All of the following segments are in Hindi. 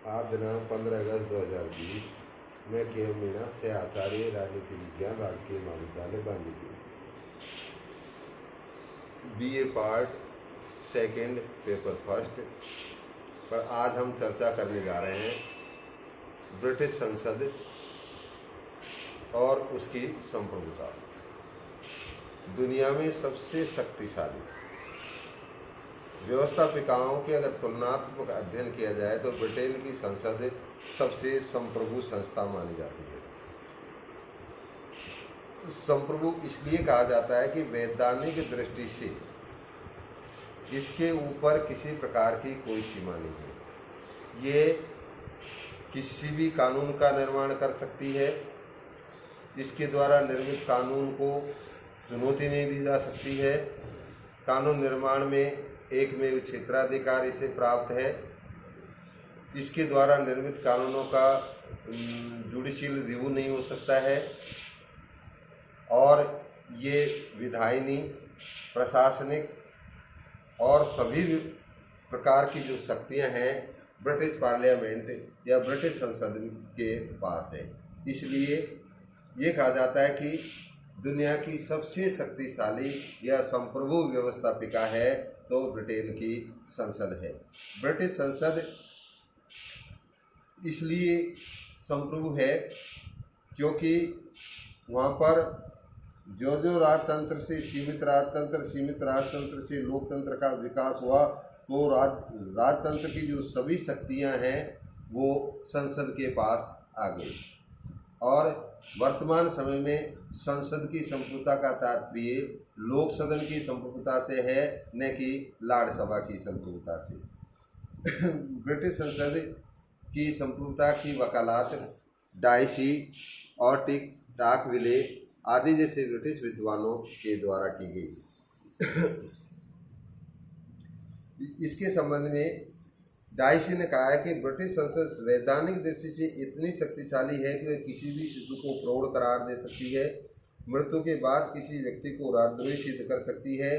आज दिनांक 15 अगस्त 2020। मैं के.एम. मीणा से आचार्य राजनीति विज्ञान राजकीय महाविद्यालय Bandikui, BA part second paper first पर आज हम चर्चा करने जा रहे हैं ब्रिटिश संसद और उसकी संप्रभुता। दुनिया में सबसे शक्तिशाली व्यवस्थापिकाओं के अगर तुलनात्मक अध्ययन किया जाए तो ब्रिटेन की संसद सबसे संप्रभु संस्था मानी जाती है। संप्रभु इसलिए कहा जाता है कि वैधानिक दृष्टि से इसके ऊपर किसी प्रकार की कोई सीमा नहीं है। ये किसी भी कानून का निर्माण कर सकती है। इसके द्वारा निर्मित कानून को चुनौती नहीं दी जा सकती है। कानून निर्माण में एकमेव क्षेत्राधिकार इसे प्राप्त है। इसके द्वारा निर्मित कानूनों का जुडिशियल रिव्यू नहीं हो सकता है और ये विधायिनी, प्रशासनिक और सभी प्रकार की जो शक्तियां हैं ब्रिटिश पार्लियामेंट या ब्रिटिश संसद के पास है। इसलिए ये कहा जाता है कि दुनिया की सबसे शक्तिशाली या संप्रभु व्यवस्थापिका है तो ब्रिटेन की संसद है। ब्रिटिश संसद इसलिए संप्रभु है क्योंकि वहाँ पर जो राजतंत्र से सीमित राजतंत्र से लोकतंत्र का विकास हुआ तो राजतंत्र की जो सभी शक्तियाँ हैं वो संसद के पास आ गई। और वर्तमान समय में संसद की संप्रभुता का तात्पर्य लोक सदन की संप्रभुता से है, न कि लाड़ सभा की संप्रभुता से। ब्रिटिश संसद की संप्रभुता की वकालत डाइसी, ऑर्टिक, टाकविले आदि जैसे ब्रिटिश विद्वानों के द्वारा की गई। इसके संबंध में डाइसी ने कहा है कि ब्रिटिश संसद वैधानिक दृष्टि से इतनी शक्तिशाली है कि वह किसी भी शिशु को प्रौढ़ करार दे सकती है, मृत्यु के बाद किसी व्यक्ति को राजद्रोही सिद्ध कर सकती है,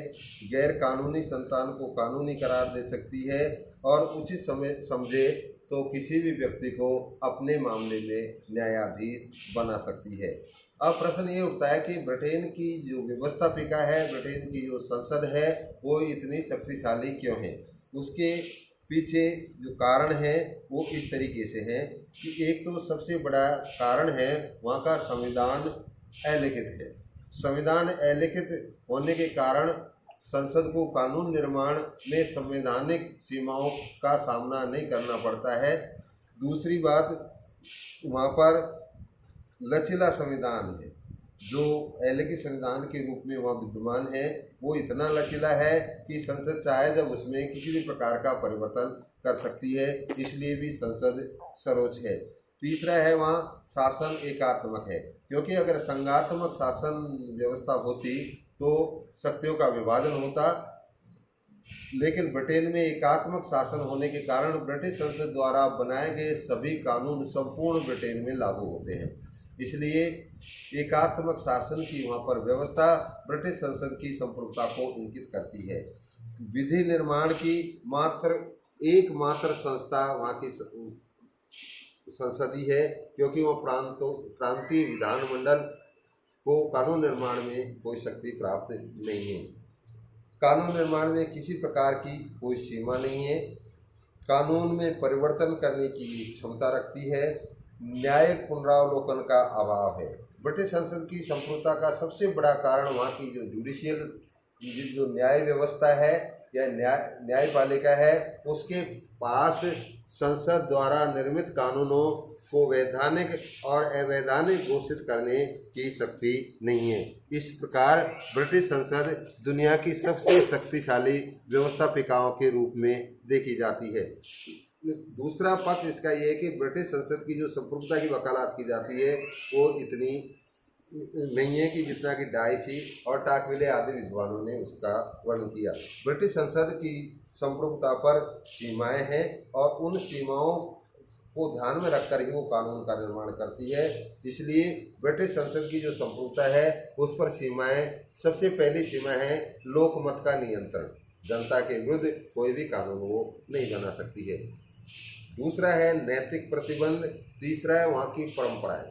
गैर कानूनी संतान को कानूनी करार दे सकती है और उचित समय समझे तो किसी भी व्यक्ति को अपने मामले में न्यायाधीश बना सकती है। अब प्रश्न ये उठता है कि ब्रिटेन की जो व्यवस्थापिका है, ब्रिटेन की जो संसद है वो इतनी शक्तिशाली क्यों है। उसके पीछे जो कारण है वो इस तरीके से है कि एक तो सबसे बड़ा कारण है वहाँ का संविधान अलिखित है। संविधान अलिखित होने के कारण संसद को कानून निर्माण में संवैधानिक सीमाओं का सामना नहीं करना पड़ता है। दूसरी बात, वहाँ पर लचीला संविधान है जो अलिखित संविधान के रूप में वहाँ विद्यमान है। वो इतना लचीला है कि संसद चाहे जब उसमें किसी भी प्रकार का परिवर्तन कर सकती है, इसलिए भी संसद सर्वोच्च है। तीसरा है वहाँ शासन एकात्मक है, क्योंकि अगर संघात्मक शासन व्यवस्था होती तो शक्तियों का विभाजन होता, लेकिन ब्रिटेन में एकात्मक शासन होने के कारण ब्रिटिश संसद द्वारा बनाए गए सभी कानून संपूर्ण ब्रिटेन में लागू होते हैं। इसलिए एकात्मक शासन की वहाँ पर व्यवस्था ब्रिटिश संसद की संप्रभुता को इंगित करती है। विधि निर्माण की एकमात्र संस्था वहाँ की संसद ही है, क्योंकि वह प्रांतीय विधानमंडल को कानून निर्माण में कोई शक्ति प्राप्त नहीं है। कानून निर्माण में किसी प्रकार की कोई सीमा नहीं है। कानून में परिवर्तन करने की क्षमता रखती है। न्यायिक पुनरावलोकन का अभाव है। ब्रिटिश संसद की संप्रभुता का सबसे बड़ा कारण वहाँ की जो जुडिशियल जो न्याय व्यवस्था है या न्यायपालिका है, उसके पास संसद द्वारा निर्मित कानूनों को वैधानिक और अवैधानिक घोषित करने की शक्ति नहीं है। इस प्रकार ब्रिटिश संसद दुनिया की सबसे शक्तिशाली व्यवस्थापिकाओं के रूप में देखी जाती है। दूसरा पक्ष इसका ये है कि ब्रिटिश संसद की जो संप्रभुता की वकालत की जाती है वो इतनी नहीं है कि जितना कि डाइसी और टाकविले आदि विद्वानों ने उसका वर्णन किया। ब्रिटिश संसद की संप्रभुता पर सीमाएं हैं और उन सीमाओं को ध्यान में रखकर ही वो कानून का निर्माण करती है। इसलिए ब्रिटिश संसद की जो संप्रभुता है उस पर सीमाएं, सबसे पहली सीमा है लोकमत का नियंत्रण। जनता के विरुद्ध कोई भी कानून वो नहीं बना सकती है। दूसरा है नैतिक प्रतिबंध, तीसरा है वहाँ की परंपराएं।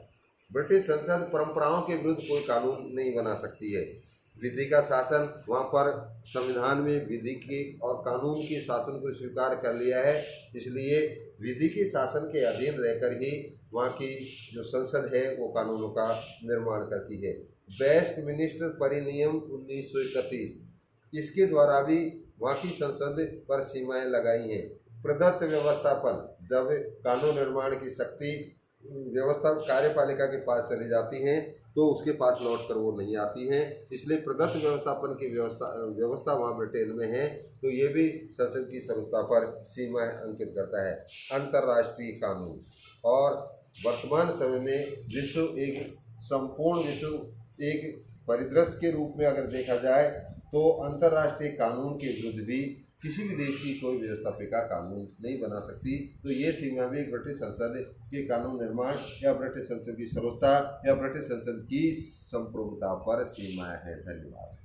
ब्रिटिश संसद परंपराओं के विरुद्ध कोई कानून नहीं बना सकती है। विधि का शासन, वहाँ पर संविधान में विधि के और कानून के शासन को स्वीकार कर लिया है, इसलिए विधि के शासन के अधीन रहकर ही वहाँ की जो संसद है वो कानूनों का निर्माण करती है। वेस्टमिनिस्टर परिनियम 1931, इसके द्वारा भी वहाँ की संसद पर सीमाएं लगाई हैं। प्रदत्त व्यवस्थापन, जब कानून निर्माण की शक्ति व्यवस्था कार्यपालिका के पास चली जाती हैं तो उसके पास लौट कर वो नहीं आती हैं, इसलिए प्रदत्त व्यवस्थापन की व्यवस्था वहाँ ब्रिटेन में है, तो ये भी संसद की सर्वोच्चता पर सीमाएं अंकित करता है। अंतर्राष्ट्रीय कानून, और वर्तमान समय में संपूर्ण विश्व एक परिदृश्य के रूप में अगर देखा जाए तो अंतर्राष्ट्रीय कानून के विरुद्ध भी किसी भी देश की कोई व्यवस्थापिका कानून नहीं बना सकती। तो ये सीमा भी ब्रिटिश संसद के कानून निर्माण या ब्रिटिश संसद की सर्वोच्चता या ब्रिटिश संसद की संप्रभुता पर सीमा है। धन्यवाद।